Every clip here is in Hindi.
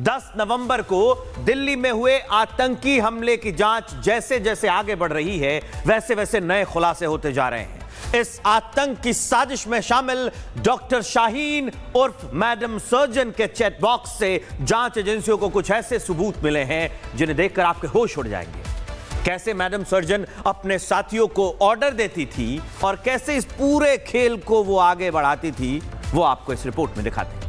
10 नवंबर को दिल्ली में हुए आतंकी हमले की जांच जैसे जैसे आगे बढ़ रही है, वैसे वैसे नए खुलासे होते जा रहे हैं। इस आतंक की साजिश में शामिल डॉक्टर शाहीन उर्फ मैडम सर्जन के चैट बॉक्स से जांच एजेंसियों को कुछ ऐसे सबूत मिले हैं जिन्हें देखकर आपके होश उड़ जाएंगे। कैसे मैडम सर्जन अपने साथियों को ऑर्डर देती थी और कैसे इस पूरे खेल को वो आगे बढ़ाती थी, वो आपको इस रिपोर्ट में दिखाते हैं।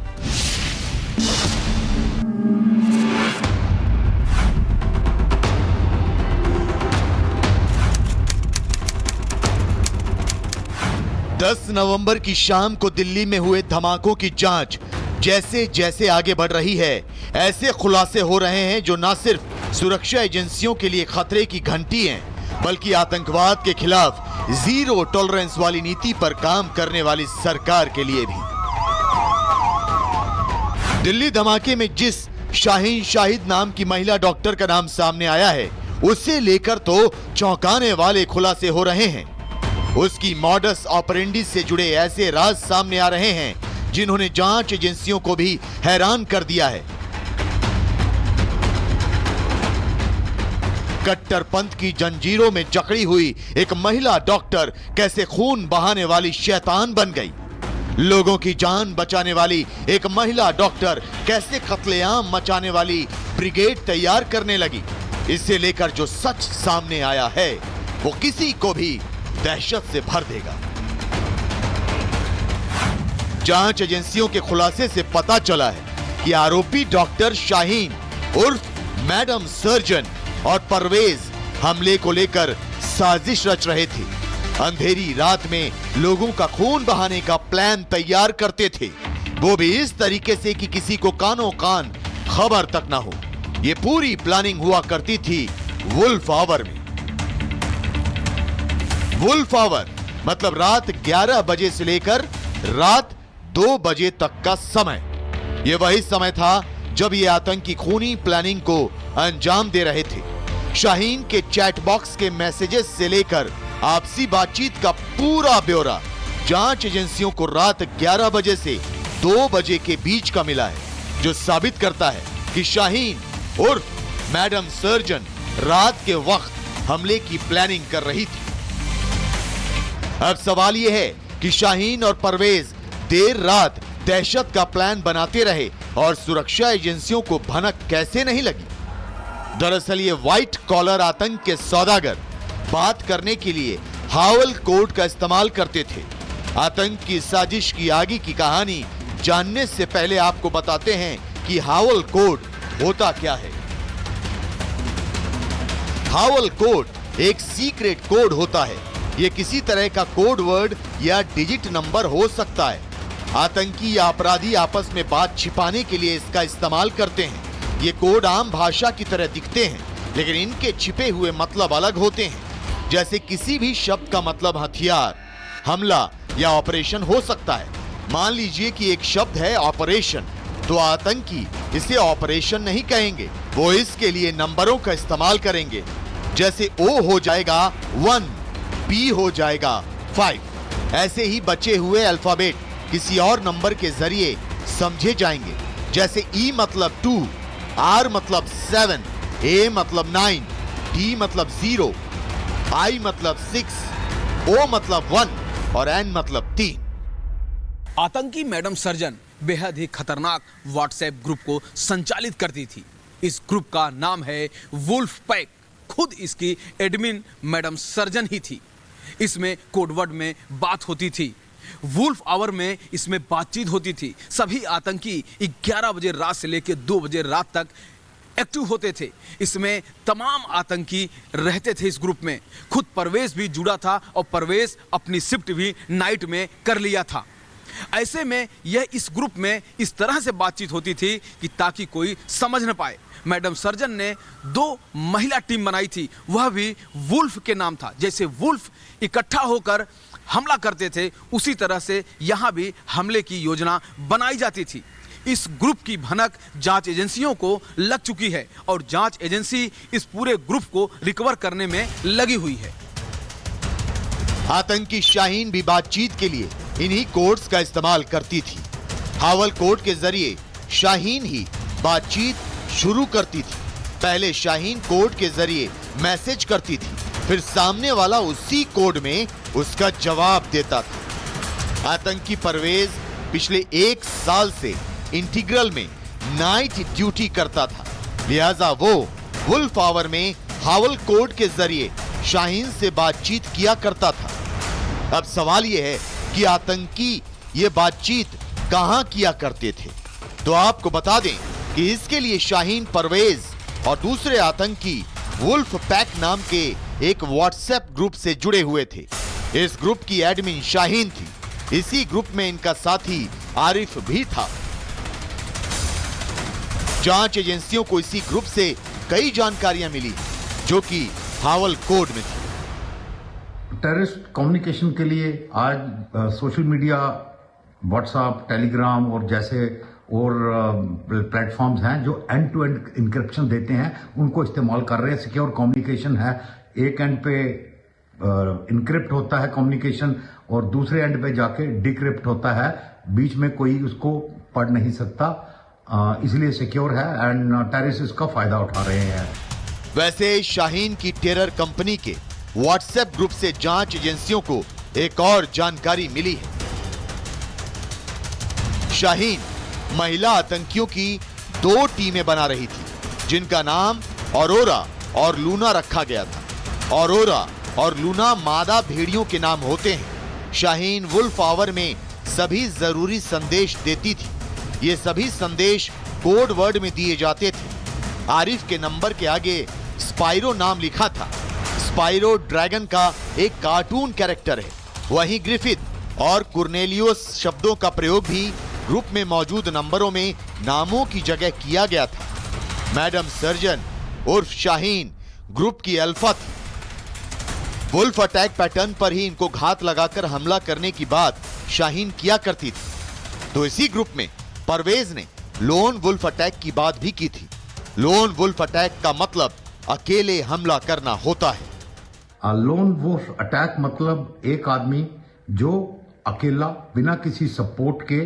10 नवंबर की शाम को दिल्ली में हुए धमाकों की जांच जैसे जैसे आगे बढ़ रही है, ऐसे खुलासे हो रहे हैं जो न सिर्फ सुरक्षा एजेंसियों के लिए खतरे की घंटी हैं, बल्कि आतंकवाद के खिलाफ जीरो टॉलरेंस वाली नीति पर काम करने वाली सरकार के लिए भी। दिल्ली धमाके में जिस शाहीन शाहिद नाम की महिला डॉक्टर का नाम सामने आया है, उसे लेकर तो चौंकाने वाले खुलासे हो रहे हैं। उसकी मॉडस ऑपरेंडी से जुड़े ऐसे राज सामने आ रहे हैं जिन्होंने जांच एजेंसियों को भी हैरान कर दिया है। कट्टरपंथ की जंजीरों में जकड़ी हुई एक महिला डॉक्टर कैसे खून बहाने वाली शैतान बन गई। लोगों की जान बचाने वाली एक महिला डॉक्टर कैसे कत्लेआम मचाने वाली ब्रिगेड तैयार करने लगी। इसे लेकर जो सच सामने आया है वो किसी को भी दहशत से भर देगा। जांच एजेंसियों के खुलासे से पता चला है कि आरोपी डॉक्टर शाहीन उर्फ मैडम सर्जन और परवेज हमले को लेकर साजिश रच रहे थे। अंधेरी रात में लोगों का खून बहाने का प्लान तैयार करते थे, वो भी इस तरीके से कि किसी को कानों कान खबर तक ना हो। ये पूरी प्लानिंग हुआ करती थी वुल्फ आवर में। वुल्फ आवर मतलब रात 11 बजे से लेकर रात 2 बजे तक का समय। यह वही समय था जब ये आतंकी खूनी प्लानिंग को अंजाम दे रहे थे। शाहीन के चैट बॉक्स के मैसेजेस से लेकर आपसी बातचीत का पूरा ब्यौरा जांच एजेंसियों को रात 11 बजे से 2 बजे के बीच का मिला है, जो साबित करता है कि शाहीन उर्फ मैडम सर्जन रात के वक्त हमले की प्लानिंग कर रही थी। अब सवाल यह है कि शाहीन और परवेज देर रात दहशत का प्लान बनाते रहे और सुरक्षा एजेंसियों को भनक कैसे नहीं लगी। दरअसल ये व्हाइट कॉलर आतंक के सौदागर बात करने के लिए हावल कोड का इस्तेमाल करते थे। आतंक की साजिश की आगे की कहानी जानने से पहले आपको बताते हैं कि हावल कोड होता क्या है। हावल कोड एक सीक्रेट कोड होता है। यह किसी तरह का कोड वर्ड या डिजिट नंबर हो सकता है। आतंकी या अपराधी आपस में बात छिपाने के लिए इसका इस्तेमाल करते हैं। ये कोड आम भाषा की तरह दिखते हैं, लेकिन इनके छिपे हुए मतलब अलग होते हैं। जैसे किसी भी शब्द का मतलब हथियार, हमला या ऑपरेशन हो सकता है। मान लीजिए कि एक शब्द है ऑपरेशन, तो आतंकी इसे ऑपरेशन नहीं कहेंगे, वो इसके लिए नंबरों का इस्तेमाल करेंगे। जैसे O हो जाएगा 1, B हो जाएगा 5। ऐसे ही बचे हुए अल्फाबेट किसी और नंबर के जरिए समझे जाएंगे। जैसे E मतलब 2, R मतलब 7, A मतलब 9, D मतलब 0, I मतलब 6, O मतलब 1 और N मतलब 3। आतंकी मैडम सर्जन बेहद ही खतरनाक व्हाट्सएप ग्रुप को संचालित करती थी। इस ग्रुप का नाम है वुल्फ पैक। खुद इसकी एडमिन मैडम सर्जन ही थी। इसमें कोडवर्ड में बात होती थी। वुल्फ आवर में इसमें बातचीत होती थी। सभी आतंकी 11 बजे रात से लेकर 2 बजे रात तक एक्टिव होते थे। इसमें तमाम आतंकी रहते थे। इस ग्रुप में खुद परवेज भी जुड़ा था और परवेज अपनी शिफ्ट भी नाइट में कर लिया था। ऐसे में यह इस ग्रुप में इस तरह से बातचीत होती थी कि ताकि कोई समझ न पाए। मैडम सर्जन ने 2 महिला टीम बनाई थी, वह भी वुल्फ के नाम था। जैसे वुल्फ इकट्ठा होकर हमला करते थे, उसी तरह से यहां भी हमले की योजना बनाई जाती थी। इस ग्रुप की भनक जांच एजेंसियों को लग चुकी है और जांच एजेंसी इस पूरे ग्रुप को रिकवर करने में लगी हुई है। आतंकी शाहीन भी बातचीत के लिए इन्हीं कोड्स का इस्तेमाल करती थी। हावल कोड के जरिए शाहीन ही बातचीत शुरू करती थी। पहले शाहीन कोड के जरिए मैसेज करती थी, फिर सामने वाला उसी कोड में उसका जवाब देता था। आतंकी परवेज पिछले 1 साल से इंटीग्रल में नाइट ड्यूटी करता था, लिहाजा वो वुल्फ आवर में हावल कोड के जरिए शाहीन से बातचीत किया करता था। अब सवाल यह है कि आतंकी ये बातचीत कहां किया करते थे। तो आपको बता दें कि इसके लिए शाहीन परवेज और दूसरे आतंकी वुल्फ पैक नाम के एक व्हाट्सएप ग्रुप से जुड़े हुए थे। इस ग्रुप की एडमिन शाहीन थी। इसी ग्रुप में इनका साथी आरिफ भी था। जांच एजेंसियों को इसी ग्रुप से कई जानकारियां मिली जो कि हावल कोड में थी। टेररिस्ट कम्युनिकेशन के लिए आज सोशल मीडिया, व्हाट्सएप, टेलीग्राम और जैसे और प्लेटफॉर्म्स हैं जो एंड टू एंड इंक्रिप्शन देते हैं, उनको इस्तेमाल कर रहे हैं। सिक्योर कम्युनिकेशन है, एक एंड पे इनक्रिप्ट होता है कम्युनिकेशन और दूसरे एंड पे जाके डिक्रिप्ट होता है, बीच में कोई उसको पढ़ नहीं सकता, इसलिए सिक्योर है एंड टेररिस्ट इसका फायदा उठा रहे हैं। वैसे शाहीन की टेरर कंपनी के व्हाट्सएप ग्रुप से जांच एजेंसियों को एक और जानकारी मिली है। शाहीन महिला आतंकियों की 2 टीमें बना रही थी, जिनका नाम औरोरा और लूना रखा गया था। औरोरा और लूना मादा भेड़ियों के नाम होते हैं। शाहीन वुल्फ आवर में सभी जरूरी संदेश देती थी। ये सभी संदेश कोड वर्ड में दिए जाते थे। आरिफ के नंबर के आगे स्पाइरो नाम लिखा था। स्पाइरो ड्रैगन का एक कार्टून कैरेक्टर है। वहीं ग्रिफिथ और कुर्नेलियोस शब्दों का प्रयोग भी ग्रुप में मौजूद नंबरों में नामों की जगह किया गया था। मैडम सर्जन उर्फ शाहीन ग्रुप की अल्फा थी। वुल्फ अटैक पैटर्न पर ही इनको घात लगाकर हमला करने की बात शाहीन किया करती थी। तो इसी ग्रुप में परवेज ने लोन वुल्फ अटैक की बात भी की थी। लोन वुल्फ अटैक का मतलब अकेले हमला करना होता है। लोन वुल्फ अटैक मतलब एक आदमी जो अकेला बिना किसी सपोर्ट के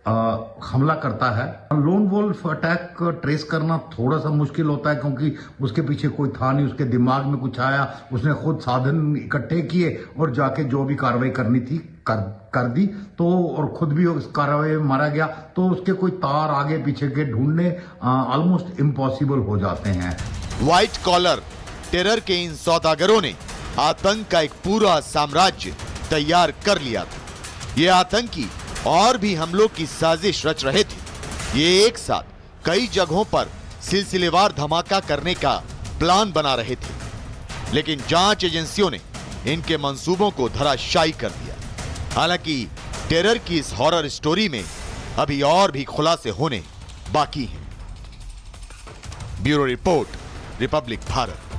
हमला करता है। लोन वुल्फ अटैक ट्रेस करना थोड़ा सा मुश्किल होता है क्योंकि उसके पीछे कोई था नहीं, उसके दिमाग में कुछ आया, उसने खुद साधन इकट्ठे किए और जाके जो भी कार्रवाई करनी थी कर दी, तो और खुद भी उस कार्रवाई में मारा गया। तो उसके कोई तार आगे पीछे के ढूंढने ऑलमोस्ट इम्पॉसिबल हो जाते हैं। व्हाइट कॉलर टेरर के इन सौदागरों ने आतंक का एक पूरा साम्राज्य तैयार कर लिया था। ये आतंकी और भी हमलों की साजिश रच रहे थे। ये एक साथ कई जगहों पर सिलसिलेवार धमाका करने का प्लान बना रहे थे, लेकिन जांच एजेंसियों ने इनके मंसूबों को धराशायी कर दिया। हालांकि टेरर की इस हॉरर स्टोरी में अभी और भी खुलासे होने बाकी हैं। Bureau report, Republic Bharat.